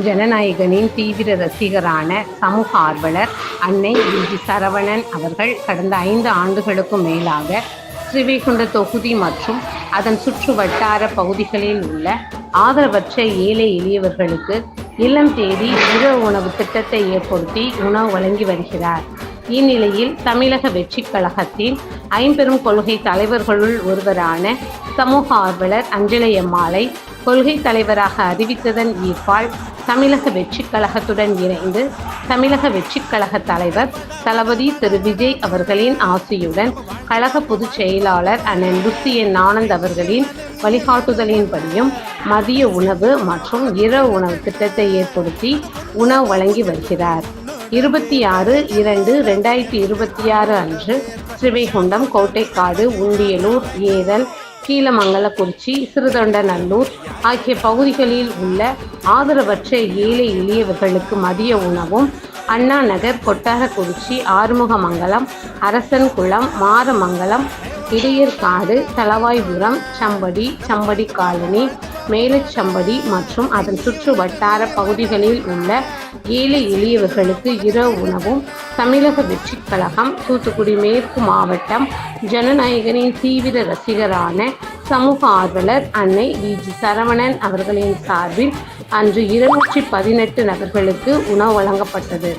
ஜனநாயகனின் தீவிர ரசிகரான சமூக ஆர்வலர் அன்னை வி.ஜி. சரவணன் அவர்கள் கடந்த 5 ஆண்டுகளுக்கும் மேலாக ஸ்ரீவைகுண்ட தொகுதி மற்றும் அதன் சுற்று வட்டார பகுதிகளில் உள்ள ஆதரவற்ற ஏழை எளியவர்களுக்கு இல்லம் தேடி இரவு உணவு திட்டத்தை ஏற்படுத்தி உணவு வழங்கி வருகிறார். இந்நிலையில் தமிழக வெற்றிக் கழகத்தின் ஐம்பெரும் கொள்கை தலைவர்களுள் ஒருவரான சமூக ஆர்வலர் அஞ்சலையம்மாளை கொள்கை தலைவராக அறிவித்ததன் ஈர்ப்பால் தமிழக வெற்றிக் கழகத்துடன் இணைந்து தமிழக வெற்றிக் கழக தலைவர் தளபதி திரு விஜய் அவர்களின் ஆசையுடன் கழக பொதுச் செயலாளர் அண்ணன் ருசி என் ஆனந்த் அவர்களின் வழிகாட்டுதலின்படியும் மதிய உணவு மற்றும் இரவு உணவு திட்டத்தை ஏற்படுத்தி உணவு வழங்கி வருகிறார். 26/2/2026 அன்று ஸ்ரீவைகுண்டம், கோட்டைக்காடு, உண்டியலூர், ஏரல், கீழமங்கலக்குறிச்சி, சிறுதொண்டநல்லூர் ஆகிய பகுதிகளில் உள்ள ஆதரவற்ற ஏழை எளியவர்களுக்கு மதிய உணவும், அண்ணா நகர், கொட்டாரக்குறிச்சி, ஆறுமுகமங்கலம், அரசன்குளம், மாரமங்கலம், இடையர்காடு, தளவாய்புரம், சம்படி காலனி, மேலச்சம்படி மற்றும் அதன் சுற்று வட்டார பகுதிகளில் உள்ள ஏழை எளியவர்களுக்கு இரவு உணவும் தமிழக வெற்றிக் கழகம் தூத்துக்குடி மேற்கு மாவட்டம் ஜனநாயகனின் தீவிர ரசிகரான சமூக ஆர்வலர் அன்னை வி.ஜி. சரவணன் அவர்களின் சார்பில் அன்று 218 நபர்களுக்கு உணவு வழங்கப்பட்டது.